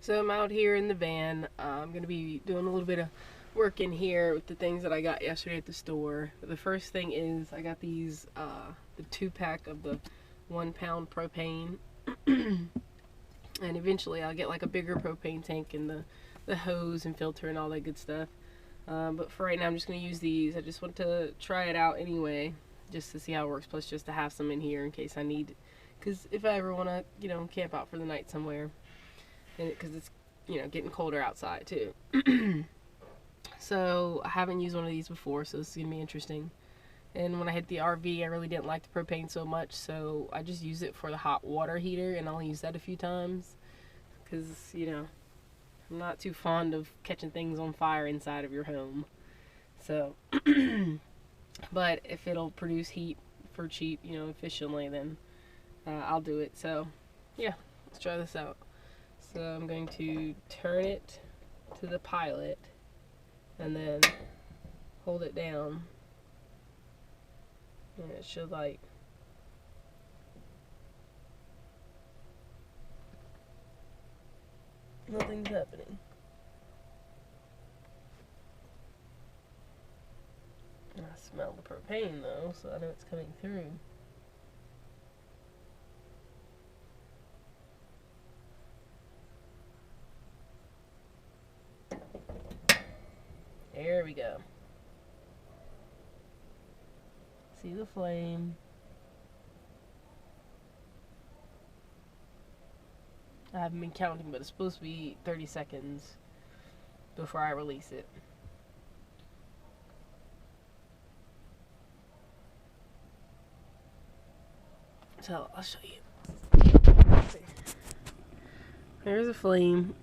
So I'm out here in the van. I'm going to be doing a little bit of work in here with the things that I got yesterday at the store. The first thing is I got these, the 2-pack of the 1-pound propane. And eventually I'll get like a bigger propane tank and the hose and filter and all that good stuff. But for right now I'm just going to use these. I just want to try it out anyway, just to see how it works, plus just to have some in here in case I need, because if I ever want to, camp out for the night somewhere. Because it's, getting colder outside too. So I haven't used one of these before, so this is going to be interesting. And when I hit the RV, I really didn't like the propane so much, so I just use it for the hot water heater, and I'll use that a few times. Because, I'm not too fond of catching things on fire inside of your home. So, but if it'll produce heat for cheap, efficiently, then I'll do it. So, yeah, let's try this out. So I'm going to turn it to the pilot and then hold it down, and it should light. Nothing's happening. I smell the propane though, so I know it's coming through. There we go. See the flame. I haven't been counting, but it's supposed to be 30 seconds before I release it. So I'll show you. There's a flame.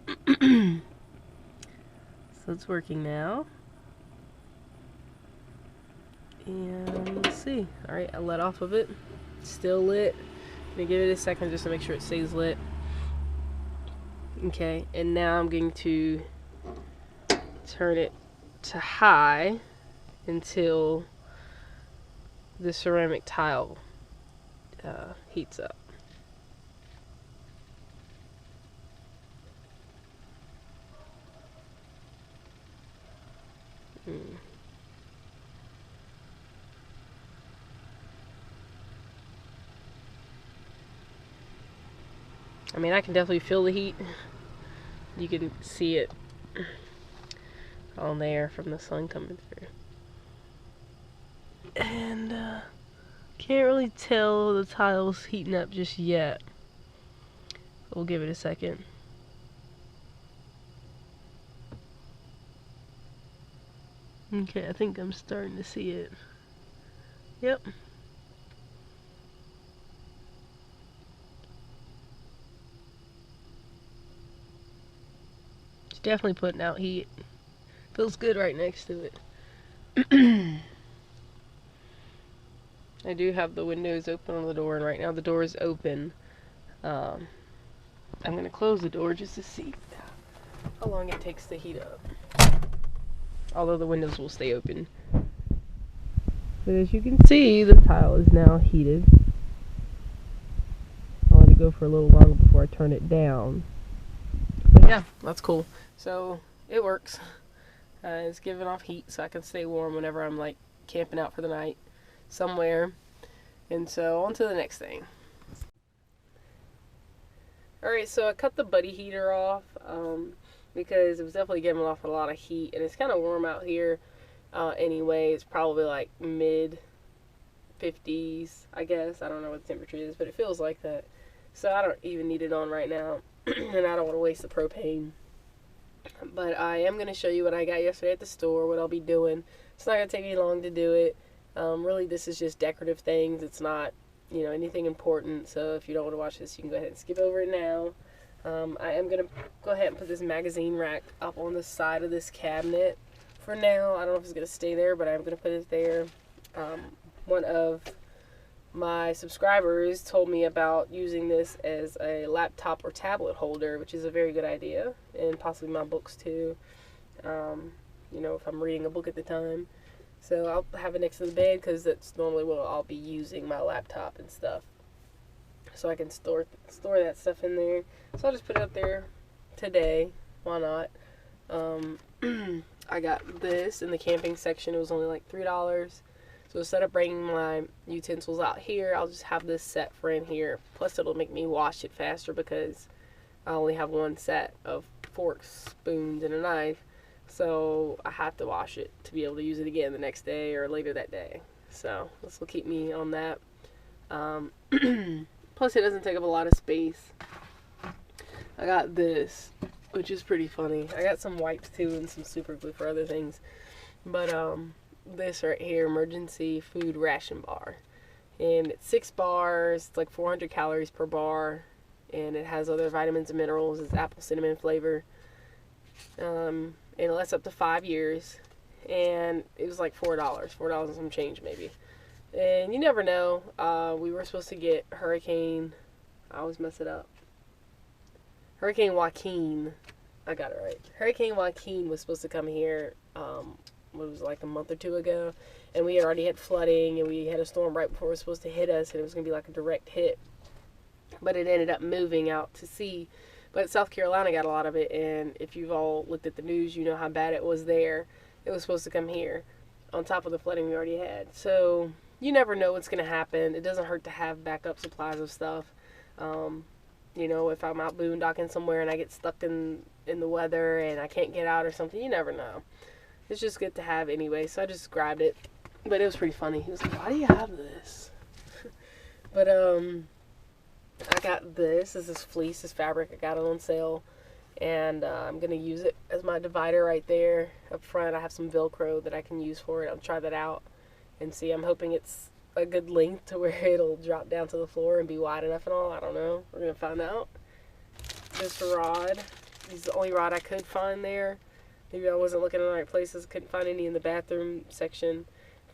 So it's working now. And let's see. Alright, I let off of it. It's still lit. I'm gonna give it a second just to make sure it stays lit. Okay, and now I'm going to turn it to high until the ceramic tile heats up. I mean, I can definitely feel the heat. You can see it on there from the sun coming through. And can't really tell the tiles heating up just yet. We'll give it a second. Okay, I think I'm starting to see it. Yep. It's definitely putting out heat. Feels good right next to it. I do have the windows open on the door, and right now the door is open. I'm going to close the door just to see how long it takes to heat up. Although the windows will stay open. But as you can see, the tile is now heated. I'll let it go for a little longer before I turn it down. But yeah, that's cool. So it works. It's giving off heat so I can stay warm whenever I'm like camping out for the night somewhere. And so on to the next thing. Alright, so I cut the buddy heater off because it was definitely giving off a lot of heat, and it's kind of warm out here anyway. It's probably like mid 50s, I guess. I don't know what the temperature is, but it feels like that. So I don't even need it on right now, and I don't want to waste the propane. But I am going to show you what I got yesterday at the store, what I'll be doing. It's not going to take me long to do it. Really, this is just decorative things. It's not, anything important. So if you don't want to watch this, you can go ahead and skip over it now. I am going to go ahead and put this magazine rack up on the side of this cabinet for now. I don't know if it's going to stay there, but I'm going to put it there. One of my subscribers told me about using this as a laptop or tablet holder, which is a very good idea, and possibly my books too, if I'm reading a book at the time. So I'll have it next to the bed because that's normally where I'll be using my laptop and stuff. So I can store that stuff in there. So I'll just put it up there today. Why not? I got this in the camping section. It was only like $3. So instead of bringing my utensils out here, I'll just have this set for in here. Plus it'll make me wash it faster because I only have one set of forks, spoons, and a knife. So I have to wash it to be able to use it again the next day or later that day. So this will keep me on that. Plus it doesn't take up a lot of space. I got this, which is pretty funny. I got some wipes too and some super glue for other things. But this right here, emergency food ration bar. And it's 6 bars, it's like 400 calories per bar. And it has other vitamins and minerals. It's apple cinnamon flavor. And it lasts up to 5 years. And it was like $4 and some change maybe. And you never know. We were supposed to get Hurricane, I always mess it up. Hurricane Joaquin. I got it right. Hurricane Joaquin was supposed to come here, what was it, like a month or two ago. And we already had flooding, and we had a storm right before it was supposed to hit us, and it was going to be like a direct hit. But it ended up moving out to sea. But South Carolina got a lot of it, and if you've all looked at the news, you know how bad it was there. It was supposed to come here, on top of the flooding we already had. So you never know what's going to happen. It doesn't hurt to have backup supplies of stuff. You know, if I'm out boondocking somewhere and I get stuck in the weather and I can't get out or something, you never know. It's just good to have anyway, so I just grabbed it. But it was pretty funny. He was like, why do you have this? But, I got this. This is fleece, this fabric. I got it on sale. And I'm going to use it as my divider right there. Up front, I have some Velcro that I can use for it. I'll try that out and see. I'm hoping it's a good length to where it'll drop down to the floor and be wide enough and all. I don't know. We're going to find out. This rod. This is the only rod I could find there. Maybe I wasn't looking in the right places. Couldn't find any in the bathroom section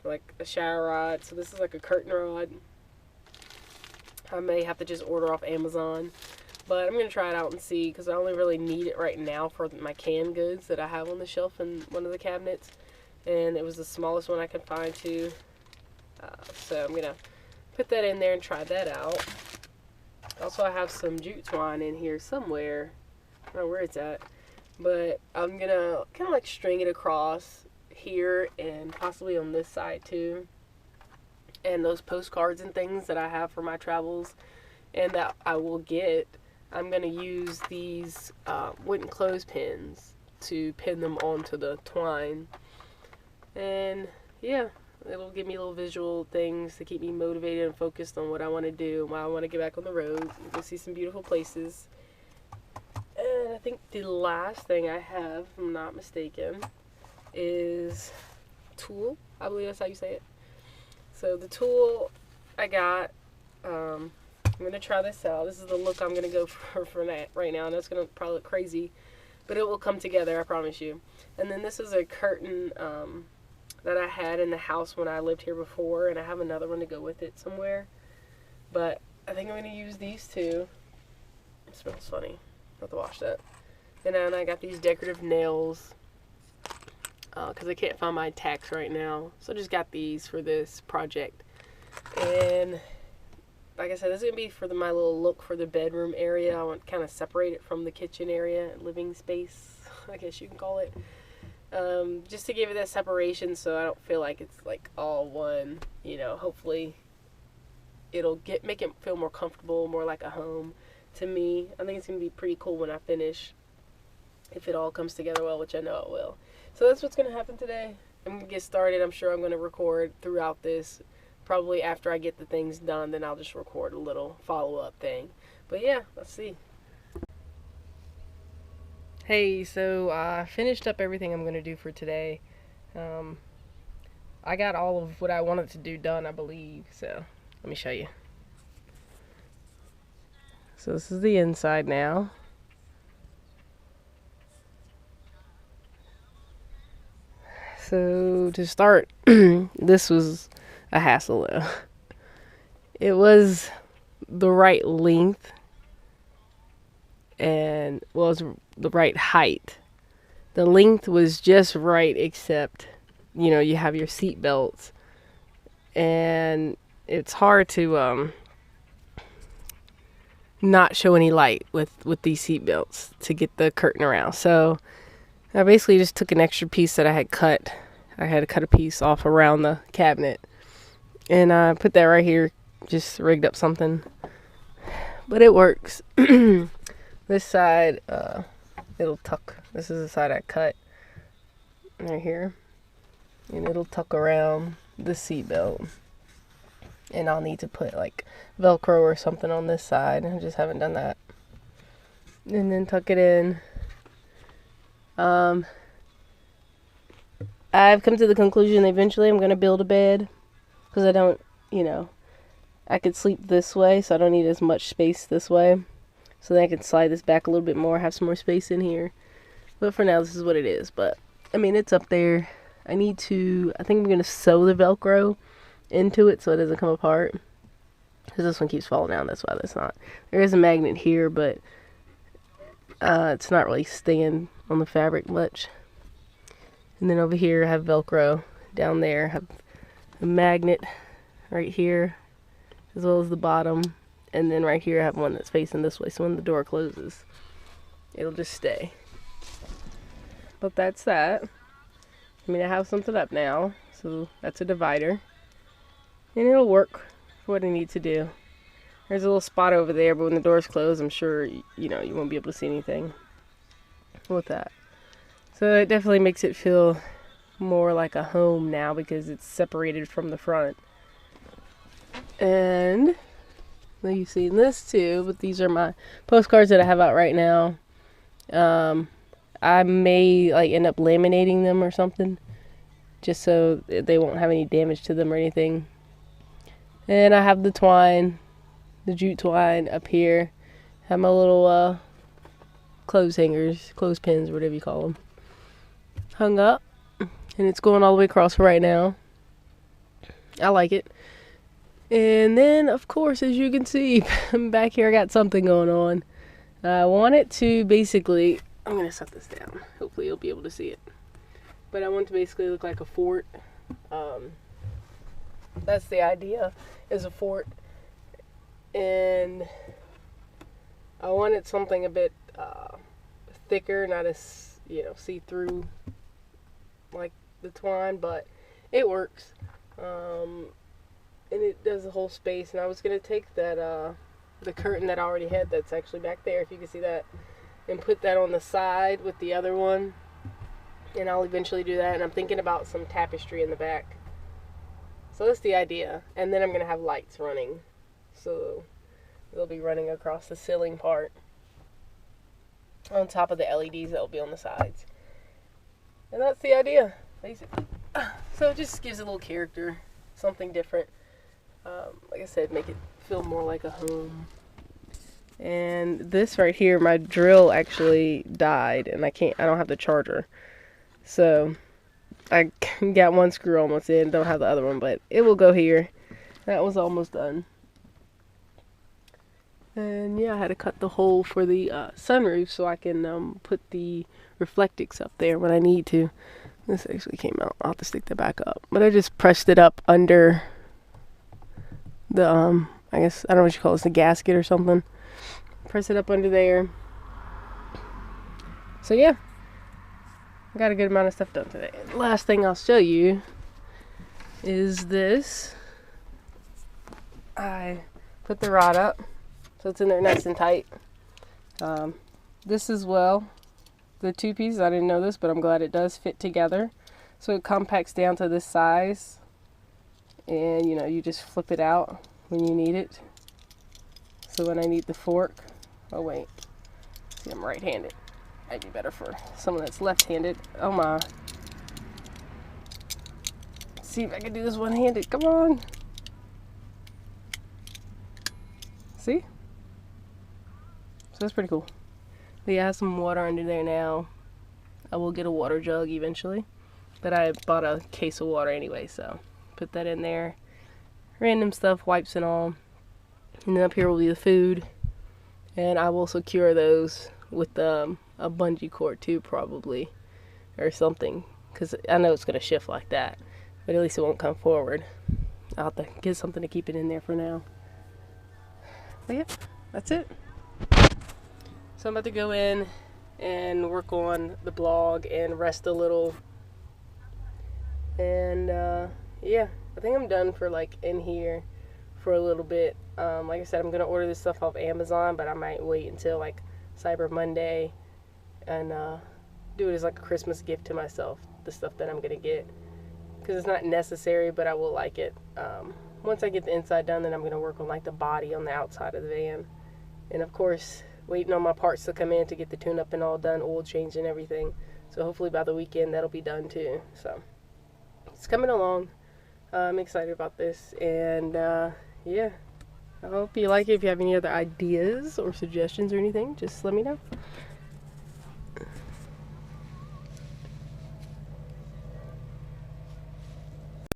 for like a shower rod. So this is like a curtain rod. I may have to just order off Amazon. But I'm going to try it out and see because I only really need it right now for my canned goods that I have on the shelf in one of the cabinets. And it was the smallest one I could find too. So I'm going to put that in there and try that out. Also, I have some jute twine in here somewhere. I don't know where it's at. But I'm going to kind of like string it across here and possibly on this side too. And those postcards and things that I have for my travels and that I will get, I'm going to use these wooden clothespins to pin them onto the twine. And yeah, it'll give me little visual things to keep me motivated and focused on what I want to do and why I want to get back on the road. Go see some beautiful places. And I think the last thing I have, if I'm not mistaken, is tulle. I believe that's how you say it. So the tulle I got, I'm going to try this out. This is the look I'm going to go for right now. And it's going to probably look crazy, but it will come together, I promise you. And then this is a curtain that I had in the house when I lived here before, and I have another one to go with it somewhere. But I think I'm going to use these two. It smells funny. I'll have to wash that. And then I got these decorative nails because I can't find my tacks right now. So I just got these for this project. And like I said, this is going to be for my little look for the bedroom area. I want to kind of separate it from the kitchen area, living space, I guess you can call it. Just to give it that separation so I don't feel like it's like all one, you know. Hopefully it'll make it feel more comfortable, more like a home to me. I think it's going to be pretty cool when I finish, if it all comes together well, which I know it will. So that's what's going to happen today. I'm going to get started. I'm sure I'm going to record throughout this. Probably after I get the things done, then I'll just record a little follow-up thing. But yeah, let's see. Hey, so I finished up everything I'm going to do for today. I got all of what I wanted to do done, I believe. So let me show you. So this is the inside now. So to start, this was a hassle though. It was the right length and was the right height. The length was just right, except, you know, you have your seat belts, and it's hard to not show any light with these seat belts to get the curtain around. So I basically just took an extra piece that I had cut. I had to cut a piece off around the cabinet, and I put that right here, just rigged up something, but it works. This side, it'll tuck. This is the side I cut right here, and it'll tuck around the seat belt. And I'll need to put like Velcro or something on this side. I just haven't done that. And then tuck it in. I've come to the conclusion eventually I'm going to build a bed, because I don't, I could sleep this way, so I don't need as much space this way. So then I can slide this back a little bit more, have some more space in here. But for now, this is what it is. But, I mean, it's up there. I think I'm going to sew the Velcro into it so it doesn't come apart. Because this one keeps falling down, that's why that's not. There is a magnet here, but it's not really staying on the fabric much. And then over here I have Velcro. Down there I have a magnet right here, as well as the bottom. And then right here I have one that's facing this way, so when the door closes, it'll just stay. But that's that. I mean, I have something up now, so that's a divider. And it'll work for what I need to do. There's a little spot over there, but when the door's closed, I'm sure, you won't be able to see anything with that. So it definitely makes it feel more like a home now, because it's separated from the front. And you've seen this too, but these are my postcards that I have out right now. I may end up laminating them or something, just so they won't have any damage to them or anything. And I have the twine, the jute twine up here. I have my little clothes hangers, clothespins, whatever you call them, hung up. And it's going all the way across right now. I like it. And then, of course, as you can see, back here I got something going on. I want it to basically, I'm going to set this down. Hopefully you'll be able to see it. But I want it to basically look like a fort. That's the idea, is a fort. And I wanted something a bit thicker, not as, see-through like the twine, but it works. And it does the whole space. And I was going to take that, the curtain that I already had that's actually back there, if you can see that, and put that on the side with the other one. And I'll eventually do that. And I'm thinking about some tapestry in the back. So that's the idea. And then I'm going to have lights running. So they'll be running across the ceiling part, on top of the LEDs that will be on the sides. And that's the idea, basically. So it just gives a little character, something different. Like I said, make it feel more like a home. And this right here, my drill actually died, and I don't have the charger. So I got one screw almost in, don't have the other one, but it will go here. That was almost done. And yeah, I had to cut the hole for the sunroof so I can put the Reflectix up there when I need to. This actually came out. I'll have to stick that back up. But I just pressed it up under the, I guess, I don't know what you call this, the gasket or something. Press it up under there. So yeah, I got a good amount of stuff done today. And last thing I'll show you is this. I put the rod up, so it's in there nice and tight. This as well, the two pieces, I didn't know this, but I'm glad it does fit together. So it compacts down to this size, and you just flip it out when you need it. So when I need the fork, oh wait, see, I'm right-handed. Might be better for someone that's left-handed. Oh my. Let's see if I can do this one-handed. Come on. See? So that's pretty cool. But yeah, I have some water under there now. I will get a water jug eventually. But I bought a case of water anyway, so put that in there. Random stuff, wipes and all. And then up here will be the food. And I will secure those with a bungee cord too, probably. Or something. Because I know it's going to shift like that. But at least it won't come forward. I'll have to get something to keep it in there for now. But yeah, that's it. So I'm about to go in and work on the blog and rest a little. And yeah, I think I'm done for like in here for a little bit. Like I said, I'm gonna order this stuff off Amazon, but I might wait until like Cyber Monday and do it as like a Christmas gift to myself. The stuff that I'm gonna get, because it's not necessary, but I will like it. Once I get the inside done, then I'm gonna work on like the body on the outside of the van, and of course waiting on my parts to come in to get the tune-up and all done, oil change and everything. So hopefully by the weekend that'll be done too. So it's coming along. I'm excited about this, and yeah, I hope you like it. If you have any other ideas or suggestions or anything, just let me know.